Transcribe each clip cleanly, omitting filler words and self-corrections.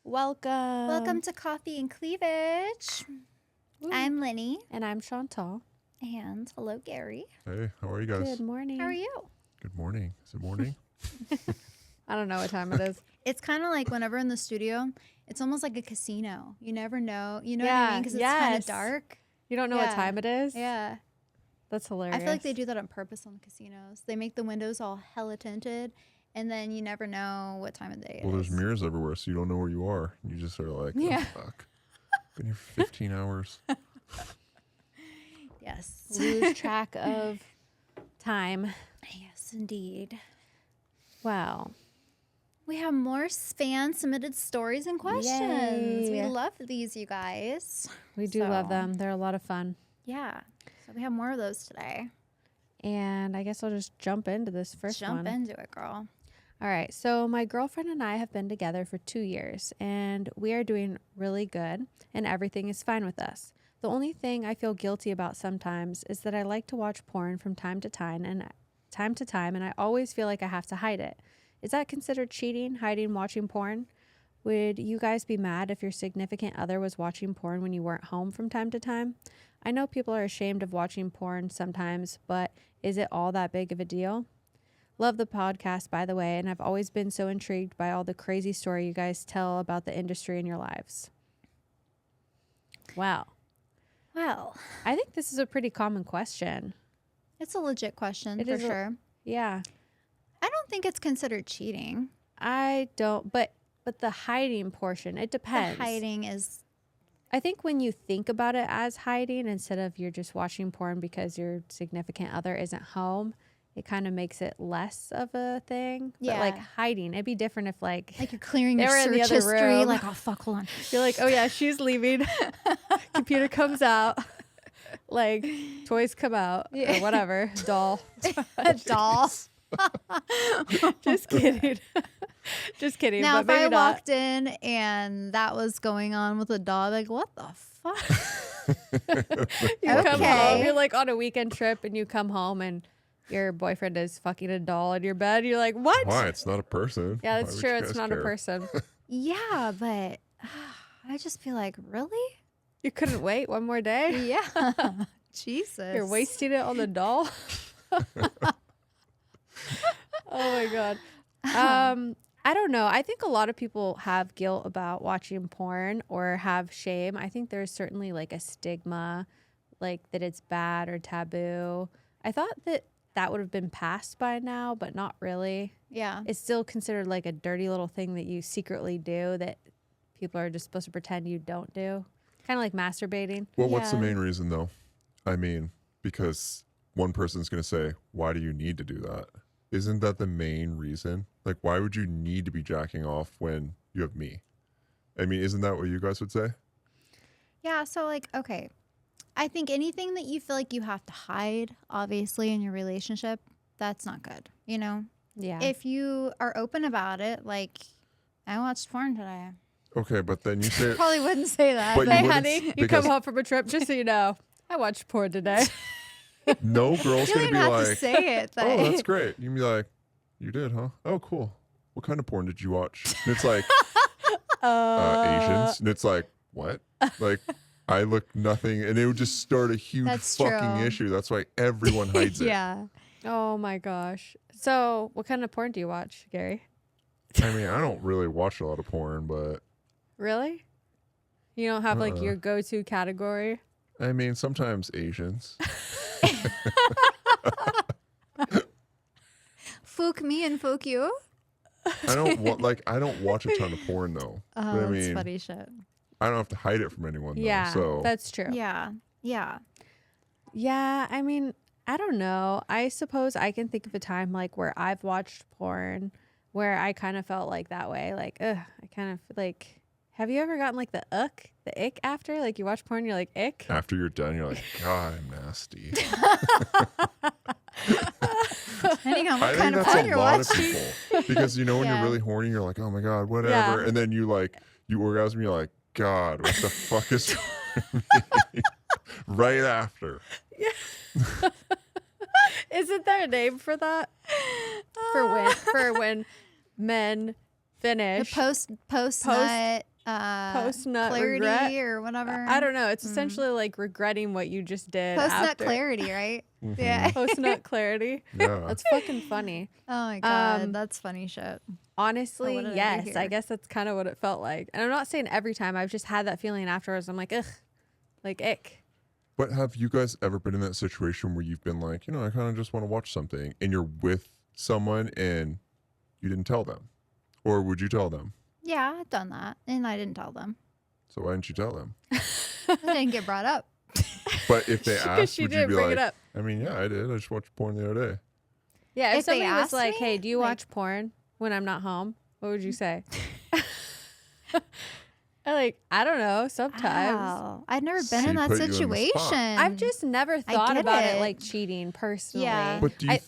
Welcome. Welcome to Coffee and Cleavage. Ooh. I'm Lynnie. And I'm Shantal. And hello, Gary. Hey, how are you guys? Good morning. How are you? Good morning. Is it morning? I don't know what time it is. It's kind of like whenever in the studio, it's almost like a casino. You never know. You know what I mean? Because it's kind of dark. You don't know what time it is? Yeah. That's hilarious. I feel like they do that on purpose on casinos. They make the windows all hella tinted, and then you never know what time of day it is. Well, there's mirrors everywhere, so you don't know where you are. You just are like, Yeah. oh, fuck. Been here 15 hours. Yes. Lose track of time. Yes, indeed. Wow. We have more fan-submitted stories and questions. Yay. We love these, you guys. We do love them. They're a lot of fun. Yeah. So we have more of those today. And I guess I'll just jump into this first one. Jump into it, girl. All right. So my girlfriend and I have been together for 2 years, and we are doing really good, and everything is fine with us. The only thing I feel guilty about sometimes is that I like to watch porn from time to time, and I always feel like I have to hide it. Is that considered cheating, hiding watching porn? Would you guys be mad if your significant other was watching porn when you weren't home from time to time? I know people are ashamed of watching porn sometimes, but is it all that big of a deal? Love the podcast, by the way, and I've always been so intrigued by all the crazy story you guys tell about the industry in your lives. Wow. Well, I think this is a pretty common question. it's a legit question It for is sure. Yeah. I don't think it's considered cheating. I don't, but the hiding portion, it depends. The hiding is... I think when you think about it as hiding instead of you're just watching porn because your significant other isn't home, it kind of makes it less of a thing. Yeah. But like hiding, it'd be different if like Like you're clearing they your were in the search other history. room. Like, oh, fuck, hold on. You're like, oh yeah, she's leaving. Computer comes out. Like toys come out or whatever. Doll. A doll. Just kidding. Just kidding. Now, but if maybe I not. walked in and that was going on with a doll, like, what the fuck? You come Okay. home, you're like on a weekend trip and you come home and your boyfriend is fucking a doll in your bed. You're like, what? Why? It's not a person. Yeah, Why that's would true. you It's guys not care? a person. Yeah, but I just feel like, really? You couldn't wait one more day? Yeah. Jesus. You're wasting it on the doll? Oh my God. I don't know. I think a lot of people have guilt about watching porn or have shame. I think there's certainly like a stigma, like that it's bad or taboo. I thought that would have been passed by now, but not really. Yeah. It's still considered like a dirty little thing that you secretly do that people are just supposed to pretend you don't do. Kind of like masturbating. Well, what's the Yeah. main reason, though? I mean, because one person's going to say, why do you need to do that? Isn't that the main reason? Like, why would you need to be jacking off when you have me? I mean, isn't that what you guys would say? Yeah. So, like, okay. I think anything that you feel like you have to hide, obviously, in your relationship, that's not good. You know? Yeah. If you are open about it, like, I watched porn today. Okay, but then you say, Probably wouldn't say that. But But you Hey, wouldn't- honey, you because- come home from a trip, just so you know. I watched porn today. no girl's you don't going to even be have like, to say it. oh, that's great. You can be like, you did, huh? Oh, cool. What kind of porn did you watch? And it's like, Asians. And it's like, what? Like, I look nothing. And it would just start a huge That's fucking true. issue. That's why everyone hides it. Yeah. Oh my gosh. So what kind of porn do you watch, Gary? I mean, I don't really watch a lot of porn, but Really? You don't have like Uh-uh. your go-to category? I mean, sometimes Asians. Fook me and fook you. I don't watch a ton of porn though. Oh, But I that's mean, funny shit. I don't have to hide it from anyone. Yeah, Though, so that's true. Yeah. Yeah. Yeah, I mean, I don't know. I suppose I can think of a time like where I've watched porn where I kind of felt like that way. Like, ugh, I kind of like, have you ever gotten like the ick after? Like you watch porn, you're like, ick? after you're done, you're like, God, I'm nasty. Depending on I what think kind of that's porn a you're lot of watching. people because you know when Yeah. you're really horny, you're like, oh my God, whatever, Yeah. and then you orgasm, you're like, God, what the fuck is wrong with me? Right after. Isn't there a name for that? For when men The finish. post nut. Post-nut clarity regret? or whatever. I don't know. It's essentially like regretting what you just did. Post-nut after. clarity, right? Mhm. Yeah. Post-nut clarity. Yeah. That's fucking funny. Oh my god, Um, that's funny shit. Honestly, what did I do yes. I here? guess that's kind of what it felt like. And I'm not saying every time. I've just had that feeling afterwards. I'm like, ugh. Like, ick. But have you guys ever been in that situation where you've been like, I kind of just want to watch something, and you're with someone and you didn't tell them? Or would you tell them? Yeah, I've done that, and I didn't tell them. So why didn't you tell them? It didn't get brought up. But if they Because asked, she would you didn't be bring like, it up. I mean, yeah, I did. I just watched porn the other day. Yeah, if If they somebody was asked like, me, hey, do you like- watch porn when I'm not home? What would you say? I don't know. Sometimes. Wow. I've never So been in you that put you in the spot. situation. I've just never thought get about it it. like cheating personally. Yeah. But do you?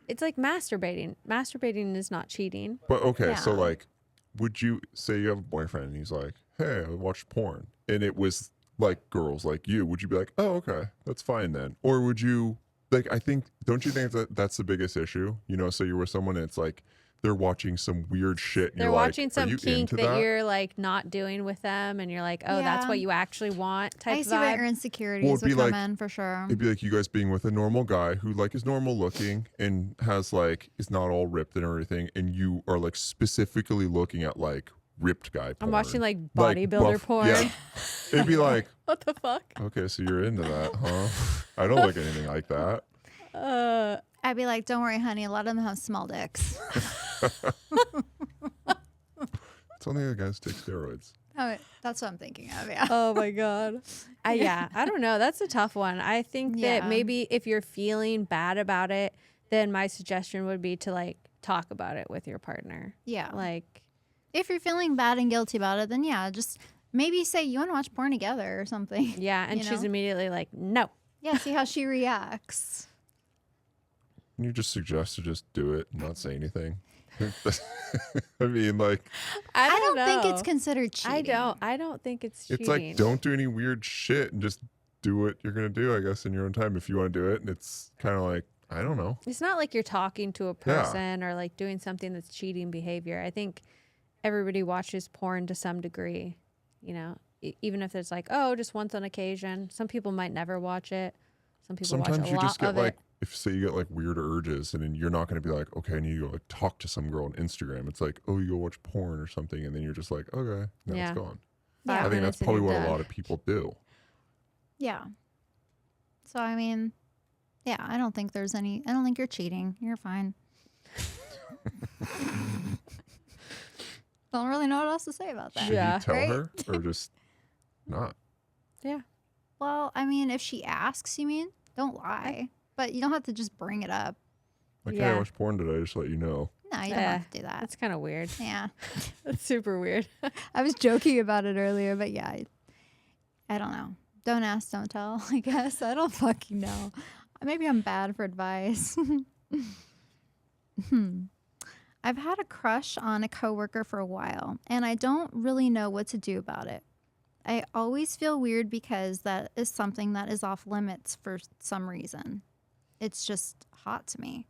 It's like masturbating. Masturbating is not cheating. But okay, so Yeah. like, would you say you have a boyfriend and he's like, hey, I watched porn, and it was like girls like you? Would you be like, oh, okay, that's fine then? Or would you like? Don't you think that that's the biggest issue? So you're with someone and it's like they're watching some weird shit. And They're you're watching like, some are you kink into that you're like not doing with them, and you're like, oh, that's Yeah. what you actually want type I see where your vibe. insecurities it'd be would come like- in for sure. It'd be like you guys being with a normal guy who like is normal looking and has like is not all ripped and everything, and you are like specifically looking at like ripped guy porn. I'm watching like Like, bodybuilder buff- porn. Yeah. It'd be like, What the fuck? okay, so you're into that, huh? I don't like anything like that. I'd be like, don't worry, honey. A lot of them have small dicks. It's only the guys take steroids. Oh, that's what I'm thinking of. Yeah. Oh my god. Yeah, I don't know. That's a tough one. I think Yeah. that maybe if you're feeling bad about it, then my suggestion would be to like talk about it with your partner. Yeah. Like, If you're feeling bad and guilty about it, then yeah, just maybe say you want to watch porn together or something. yeah, and You she's know? immediately like, no. Yeah. See how she reacts. Can you just suggest to just do it and not say anything? I mean, like, I I don't think know. it's considered cheating. I don't think it's cheating. it's like, don't do any weird shit and just do what you're going to do, I guess, in your own time if you want to do it. And it's kind of like, I don't know. It's not like you're talking to a person or like doing something that's cheating behavior. I think everybody watches porn to some degree, even if it's like, oh, just once on occasion. Some people might never watch it. Some people Sometimes watch a you lot just get of like, it. if say you get like weird urges and then you're not going to be like, okay, I need to go like talk to some girl on Instagram. It's like, oh, you go watch porn or something. And then you're just like, okay, now Yeah. it's gone. Yeah. I think 5 that's minutes and probably you're what a done. lot of people do. Yeah. So I mean, yeah, I don't think you're cheating. You're fine. Don't really know what else to say about that. Should Yeah. you tell Right? her or just not? Yeah. Well, I mean, if she asks, you mean, don't lie. But you don't have to just bring it up. Like, hey, Yeah. I watched porn today, just to let you know. No, you don't have to do that. That's kind of weird. Yeah. That's super weird. I was joking about it earlier, but yeah, I don't know. Don't ask, don't tell, I guess. I don't fucking know. Maybe I'm bad for advice. I've had a crush on a coworker for a while, and I don't really know what to do about it. I always feel weird because that is something that is off limits for some reason. It's just hot to me.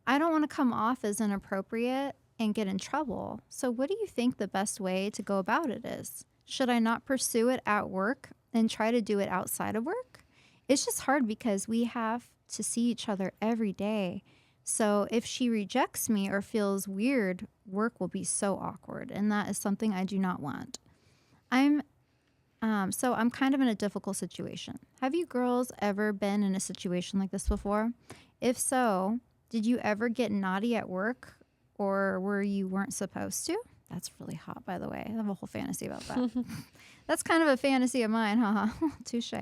I don't want to come off as inappropriate and get in trouble. So what do you think the best way to go about it is? Should I not pursue it at work and try to do it outside of work? It's just hard because we have to see each other every day. So if she rejects me or feels weird, work will be so awkward, and that is something I do not want. I'm kind of in a difficult situation. Have you girls ever been in a situation like this before? If so, did you ever get naughty at work or where you weren't supposed to? That's really hot, by the way. I have a whole fantasy about that. That's kind of a fantasy of mine, haha. Touche.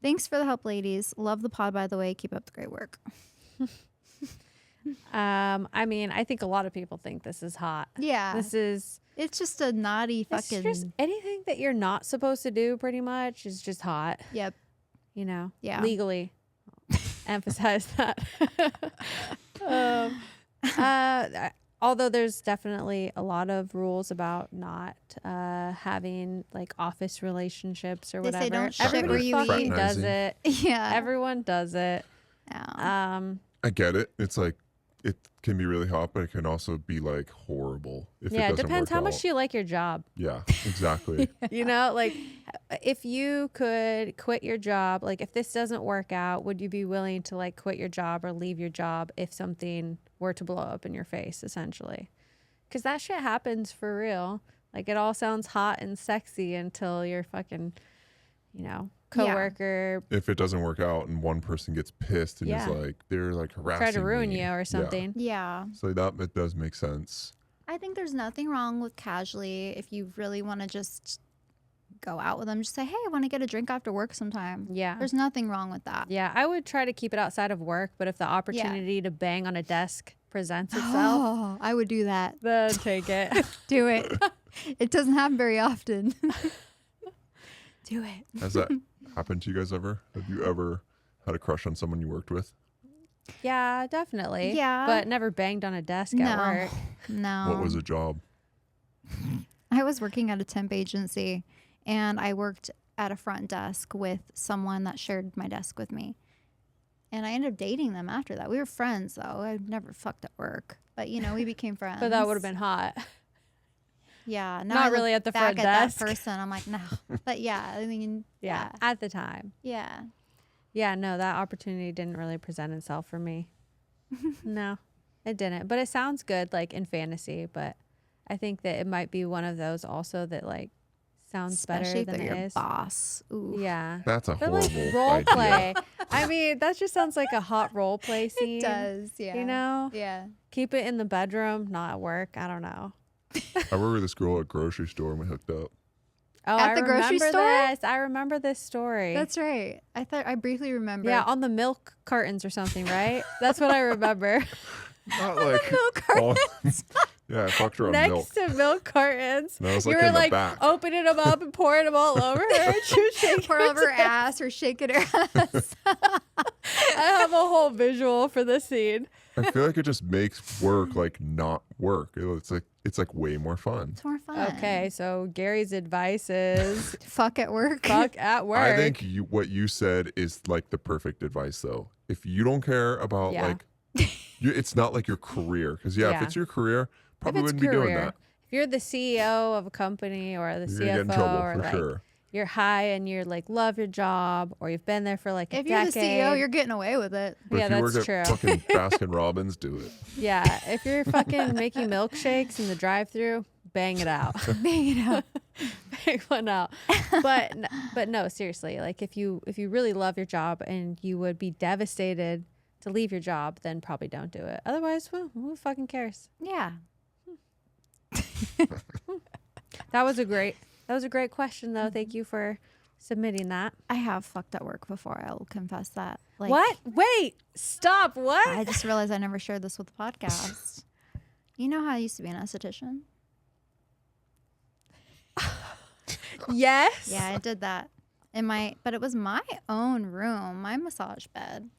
Thanks for the help, ladies. Love the pod, by the way. Keep up the great work. I mean, I think a lot of people think this is hot. Yeah. It's Just a naughty fucking... just anything that you're not supposed to do pretty much is just hot, Yep. Yeah. Yeah. Emphasize that. Although there's definitely a lot of rules about not having like office relationships or They say whatever. don't shit Everybody where you fucking eat. does it. Yeah. Everyone does it. Yeah. I get it. It's like it can be really hot, but it can also be like horrible if it Yeah, it doesn't depends work how much out. you like your job. Yeah, exactly. You know, like if you could quit your job, like if this doesn't work out, would you be willing to like quit your job or leave your job if something were to blow up in your face, essentially? Because that shit happens for real. Like it all sounds hot and sexy until your fucking, you know, coworker If it doesn't work out and one person gets pissed and Yeah. is like, they're like harassing try to ruin me. you or something. Yeah. So that it does make sense. I think there's nothing wrong with casually if you really want to just go out with them. Just say, hey, I want to get a drink after work sometime. Yeah. There's nothing wrong with that. Yeah, I would try to keep it outside of work, but if the opportunity to bang on a desk presents itself, Oh, I would do that. then take it. Do it. It doesn't happen very often. Do it. Has that happened to you guys ever? Have you ever had a crush on someone you worked with? Yeah, definitely. Yeah. But never banged on a desk at work. No. What was the job? I was working at a temp agency and I worked at a front desk with someone that shared my desk with me. And I ended up dating them after that. We were friends though. I never fucked at work. But you know, we became friends. But that would have been hot. Yeah. Now Not I look really at the back front at desk. that person. I'm like, no. But yeah, I mean, Yeah, at the time. Yeah. Yeah, no, that opportunity didn't really present itself for me. No, it didn't. But it sounds good, like in fantasy. But I think that it might be one of those also that like sounds Especially better if than they're it your is. boss. Ooh. Yeah. That's a But horrible like role idea. play. I mean, that just sounds like a hot role play scene. It does. Yeah. You know? Yeah. Keep it in the bedroom, not at work. I don't know. I worked with this girl at a grocery store and we hooked up. Oh, At I the grocery remember store? this. I remember this story. That's right. I thought I briefly remember. yeah, on the milk cartons or something, right? That's what I remember. Not like milk all- yeah, I fucked her on Next milk. to milk cartons. And I was You like were in the like back. opening them up and pouring them all over her. And she was shaking Pour her over her tits. ass or shaking her ass. I have a whole visual for this scene. I feel like it just makes work like not work. It's like way more fun. It's more fun. Okay, so Gary's advice is Fuck at work. fuck at work. I think what you said is like the perfect advice though. If you don't care about Yeah. like, it's not like your career. Because if Yeah. it's your career, If probably it's wouldn't be doing career, that. if you're the CEO of a company or the You're gonna get in CFO trouble or for like sure. you're high and you're like love your job or you've been there for like a If you're decade. the CEO, you're getting away with it. But Yeah, if you that's work true. at fucking Baskin Robbins, do it. Yeah, if you're fucking making milkshakes in the drive-through, bang it out. Bang it out. Bang one out. But no, seriously, like if you really love your job and you would be devastated to leave your job, then probably don't do it. Otherwise, well, who fucking cares? Yeah. That was a great question though. Thank you for submitting that. I have fucked at work before. I will confess that. Like, What? Wait, stop. What? I just realized I never shared this with the podcast. You know how I used to be an esthetician? Yes. Yeah, I did that. But it was my own room, my massage bed.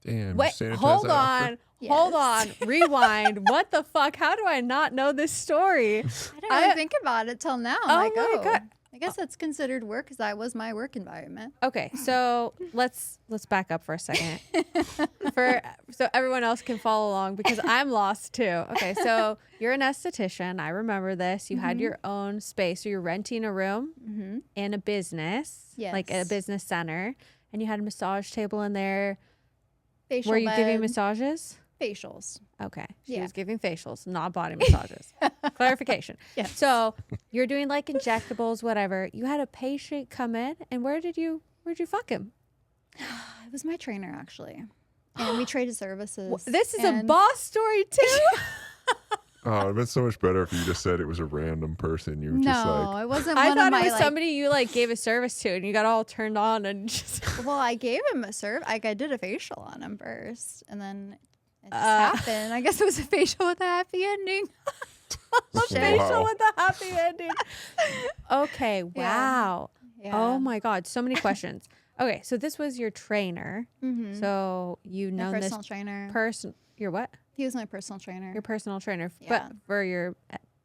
Damn. Wait, sanitize hold that after? on. Hold on. Yes. Rewind. What the fuck? How do I not know this story? I didn't really think about it till now. Oh Like, my God. I guess that's considered work because that was my work environment. Okay, so let's back up for a second. So everyone else can follow along because I'm lost too. Okay, so you're an esthetician. I remember this. You had your own space. So you're renting a room in a business, like a Yes. business center, and you had a massage table in there. Facial Were you giving bed, massages? facials. Okay. She Yeah. was giving facials, not body massages. Clarification. Yes. So you're doing like injectables, whatever. You had a patient come in, and where'd you fuck him? It was my trainer actually, and we traded services. This is a and- boss story too. Oh, it'd been so much better if you just said it was a random person. You were just No, like, it wasn't. I one thought of my, it was like, somebody you like gave a service to, and you got all turned on and just. Well, I gave him a I did a facial on him first, and then it just happened. I guess it was a facial with a happy ending. Facial Wow. with a happy ending. Okay. Wow. Yeah. Oh my God. So many questions. Okay. So this was your trainer. Mhm. So you My know personal this trainer. person. Your what? He was my personal trainer. Your personal trainer. Yeah. But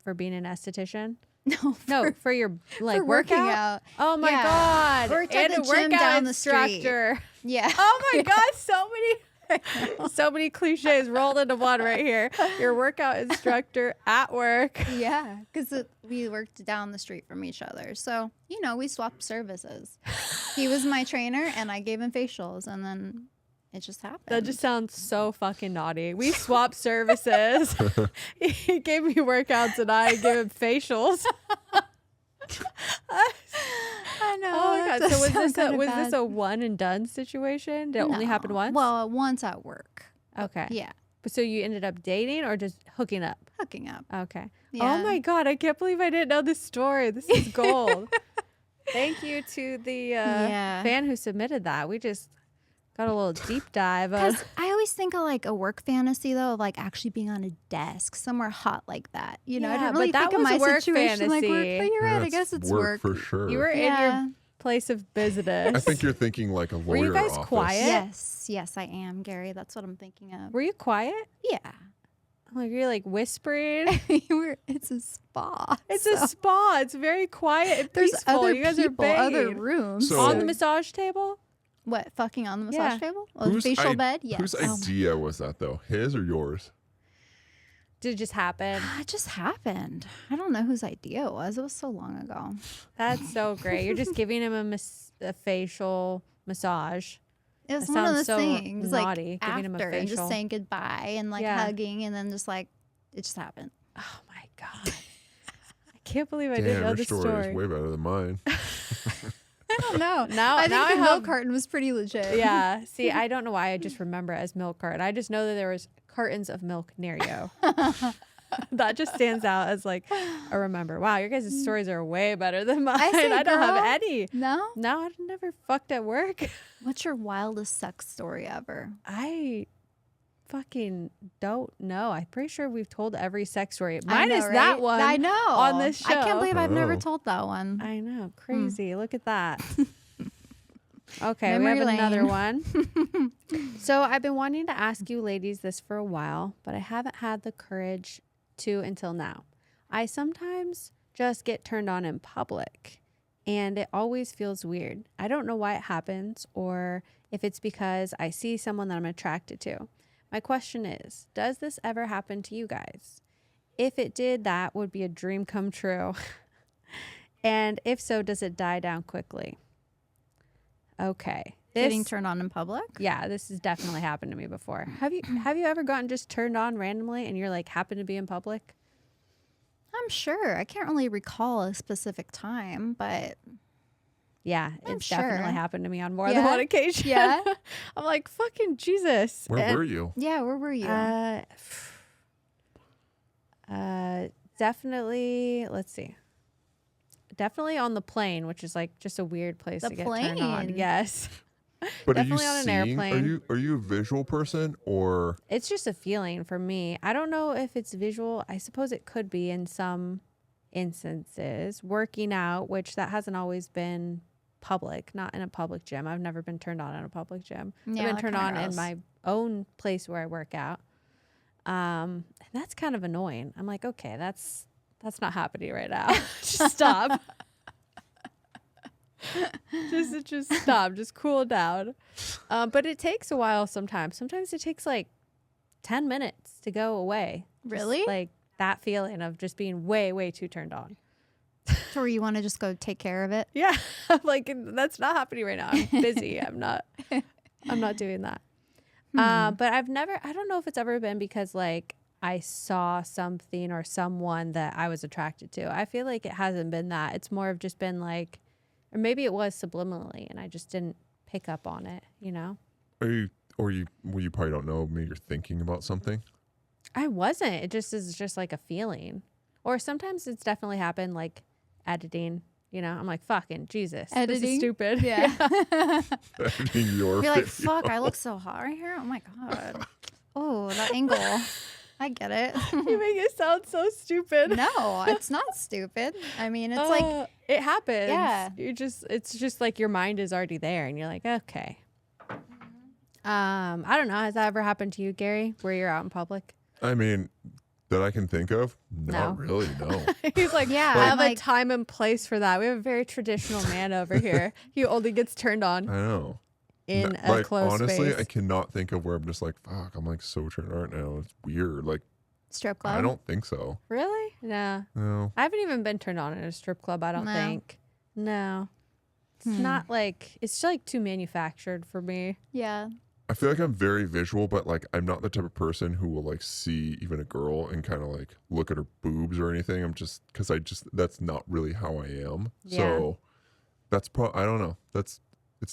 for being an esthetician. no, No, for your like for working workout. out. Oh my Yeah. God. Worked at and the a gym workout down the street. instructor. Yeah. Oh my God. So many. So many cliches rolled into one right here. Your workout instructor at work. Yeah, because we worked down the street from each other. So, we swapped services. He was my trainer, and I gave him facials, and then it just happened. That just sounds so fucking naughty. We swapped services. He gave me workouts, and I gave him facials. I know. Oh my that god! So does sound was kinda this a one and done situation? Did it only happen No. once? Well, once at work. Okay. Yeah, But so you ended up dating or just hooking up? hooking up. Okay. Yeah. Oh my god! I can't believe I didn't know this story. This is gold. Thank you to the fan who submitted that. We just got a little deep dive. Because I always think of like a work fantasy though, of like actually being on a desk somewhere hot like that. I Yeah, don't really but that think of was my work situation like work. fantasy. But you're right. I That's guess it's work. for sure. You were in Yeah. your place of business. I think you're thinking like a lawyer Were you guys office. quiet? Yes, I am, Gary. That's what I'm thinking of. Were you quiet? Yeah. Like you're like whispering. It's a spa. It's so a spa. It's very quiet and there's peaceful. other You guys people, are other banging. rooms. So- On the massage table. What, fucking on the massage Yeah. table? Oh, the facial bed? Yes. Whose idea was that though? His or yours? Did it just happen? It just happened. I don't know whose idea it was. It was so long ago. That's so great. You're just giving him a facial massage. It was That one of sounds those so things, naughty, like giving him a after and facial. just saying goodbye and like Yeah. hugging, and then just like it just happened. Oh my god! I can't believe I Damn, didn't know your the story story. is way better than mine. I don't know. Now I think I the have milk carton was pretty legit. Yeah. See, I don't know why I just remember it as milk carton. I just know that there was cartons of milk near you. That just stands out as like a remember. Wow, your guys' stories are way better than mine. I say, I don't have girl. any. No. No, I've never fucked at work. What's your wildest sex story ever? I fucking don't know. I'm pretty sure we've told every sex story. I Minus know, that right? one I know on this show. I can't believe I've never Oh. told that one. I know. Crazy. Look at that. Okay, Memory we have another lane. one. So I've been wanting to ask you ladies this for a while, but I haven't had the courage to until now. I sometimes just get turned on in public, and it always feels weird. I don't know why it happens or if it's because I see someone that I'm attracted to. My question is, does this ever happen to you guys? If it did, that would be a dream come true. And if so, does it die down quickly? Okay. Getting turned on in public? Yeah, this has definitely happened to me before. Have you ever gotten just turned on randomly and you're like happen to be in public? I'm sure. I can't really recall a specific time, but Yeah, I'm it's definitely sure. happened to me on more than Yeah? one occasion. Yeah? I'm like, fucking Jesus. Where And, were you? yeah, where were you? Definitely, let's see. Definitely on the plane, which is like just a weird place The to get turned on. plane? Yes. But Definitely are on you an seeing? airplane. Are you a visual person or It's just a feeling for me. I don't know if it's visual. I suppose it could be in some instances. Working out, which that hasn't always been public, not in a public gym. I've never been turned on in a public gym. Yeah, I've been that turned kinda on in gross. my own place where I work out. And that's kind of annoying. I'm like, okay, that's not happening right now. Just stop. just stop. Just cool down. But it takes a while sometimes. Sometimes it takes like 10 minutes to go away. Just, Really? like that feeling of just being way, way too turned on. Or you want to just go take care of it? Yeah. I'm like, that's not happening right now. I'm busy. I'm not doing that. But I don't know if it's ever been because like I saw something or someone that I was attracted to. I feel like it hasn't been that. It's more of just been like, or maybe it was subliminally and I just didn't pick up on it, you know? well, you probably don't know. Maybe you're thinking about something. I wasn't. It just is just like a feeling. Or sometimes it's definitely happened like editing, you know? I'm like, fucking Jesus. This Editing? is stupid. Yeah. Editing your You're like, video. fuck, I look so hot right here. Oh my God. Oh, that angle. I get it. You make it sound so stupid. No, it's not stupid. I mean, it's like, it happens. Yeah. It's just like your mind is already there and you're like, okay. I don't know. Has that ever happened to you, Gary, where you're out in public? I mean, that I can think of? Not No. really, no. He's like, Yeah, I have like- a time and place for that. We have a very traditional man over here. He only gets turned on I know. in a like closed honestly, space. I cannot think of where I'm just like, fuck, I'm like so turned on right now. It's weird. Like Strip club? I don't think so. Really? No. No. I haven't even been turned on in a strip club, I don't No. think. No. It's not like, it's like too manufactured for me. Yeah. I feel like I'm very visual, but like I'm not the type of person who will like see even a girl and kind of like look at her boobs or anything. I'm just because that's not really how I am. Yeah. So that's I don't know. It's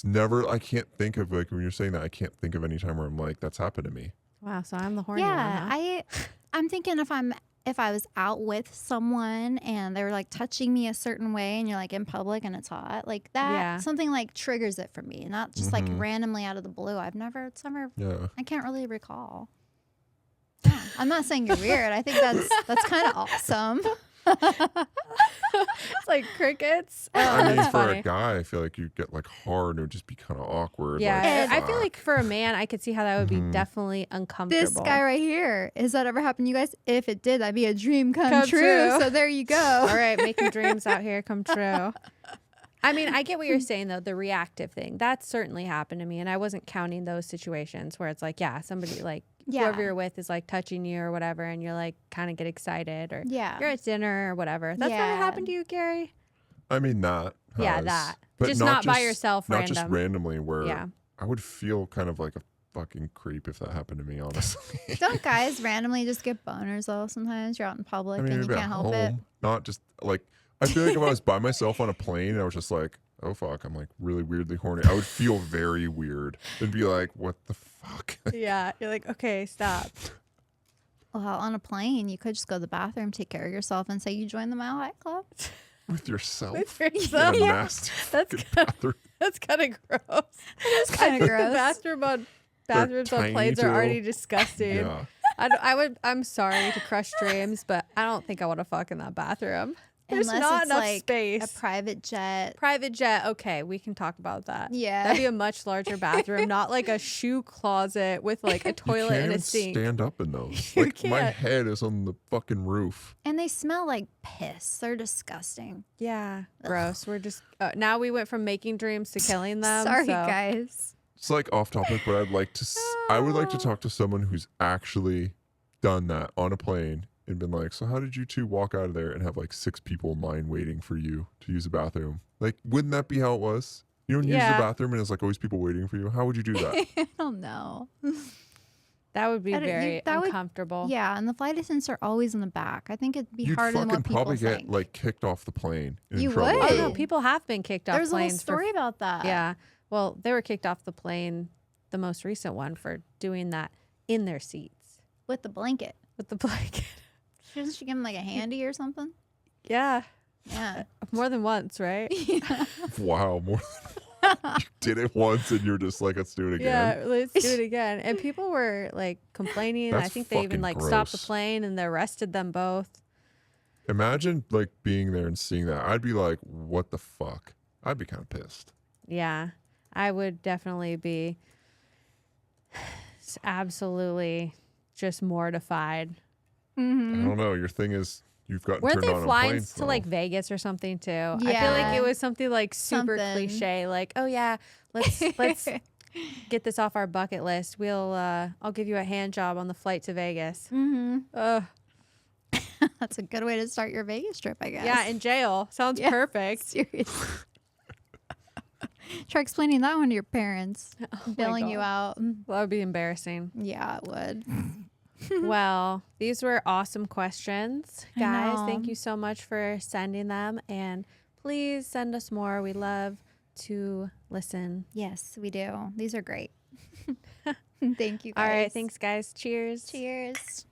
never. I can't think of like when you're saying that. I can't think of any time where I'm like that's happened to me. Wow, so I'm the horny Yeah, one, huh? I'm thinking if I was out with someone and they were like touching me a certain way and you're like in public and it's hot, like that, Yeah. something like triggers it for me, not just like randomly out of the blue. It's never, Yeah. I can't really recall. Yeah, I'm not saying you're weird. I think that's kind of awesome. It's like crickets. Oh, I mean, that's for funny. a guy, I feel like you'd get like hard and it would just be kind of awkward. Yeah, like, I feel like for a man, I could see how that would be definitely uncomfortable. This guy right here, has that ever happened to you guys? If it did, that'd be a dream come Come true. true. So there you go. All right, making dreams out here come true. I mean, I get what you're saying, though, the reactive thing. That certainly happened to me, and I wasn't counting those situations where it's like, yeah, somebody, like, whoever you're with is, like, touching you or whatever, and you're, like, kind of get excited, or Yeah. you're at dinner or whatever. That's never happened to you, Gary? I mean, that. Yeah, has, that. but Just not by yourself, Not random. just randomly where Yeah. I would feel kind of like a fucking creep if that happened to me, honestly. Don't guys randomly just get boners though? Sometimes you're out in public I mean, and you maybe can't at help it. home, not just like, I feel like if I was by myself on a plane and I was just like, oh fuck, I'm like really weirdly horny, I would feel very weird and be like, what the fuck? Yeah, you're like, okay, stop. Well, on a plane, you could just go to the bathroom, take care of yourself, and say you joined the Mile High Club. With yourself? With In yourself? a Yeah. nasty That's fucking kinda- bathroom. That's kind of gross. It's kind I of think gross. the bathrooms on tiny planes too. are already disgusting. Yeah. I'm sorry to crush dreams, but I don't think I want to fuck in that bathroom. There's Unless not it's enough like space. a private jet. Private jet, okay, we can talk about that. Yeah. That'd be a much larger bathroom, not like a shoe closet with like a You toilet can't and a even sink. stand up in those. You Like my can't. head is on the fucking roof. And they smell like piss. They're disgusting. Yeah, gross. We're just now we went from making dreams to killing them. Sorry, so. guys. It's like off topic, but I'd like to. I would like to talk to someone who's actually done that on a plane and been like, so how did you two walk out of there and have like 6 people in line waiting for you to use the bathroom? Like, wouldn't that be how it was? You don't use the Yeah. bathroom and it's like always people waiting for you. How would you do that? I don't know. That would be I don't- you- very that would- uncomfortable. Yeah, and the flight attendants are always in the back. I think it'd be You'd harder than fucking what people probably think. get like kicked off the plane. And You in trouble would. Oh too. no, people have been kicked off There's a whole planes story about that. Yeah. Well, they were kicked off the plane, the most recent one, for doing that in their seats With the blanket. with the blanket. Shouldn't she give them like a handy or something? Yeah. Yeah. More than once, right? Wow, more than one. You did it once and you're just like, let's do it again. Yeah, let's do it again. And people were like complaining. I That's think they even fucking like stopped the gross. plane and they arrested them both. Imagine like being there and seeing that. I'd be like, what the fuck? I'd be kind of pissed. Yeah. I would definitely be absolutely just mortified. I don't know. Your thing is you've gotten Weren't turned they on flying planes, to though. like Vegas or something too? I feel Yeah. like it was something like super Something. cliche, like, oh yeah, let's get this off our bucket list. I'll give you a hand job on the flight to Vegas. Mm-hmm. That's a good way to start your Vegas trip, I guess. Yeah, in jail. Sounds Yeah. perfect. Seriously. Try explaining that one to your parents. my Billing you out. That would be embarrassing. Yeah, it would. Well, these were awesome questions, I guys. know. Thank you so much for sending them, and please send us more. We love to listen. Yes, we do. These are great. Thank you guys. All right, thanks, guys. Cheers. Cheers.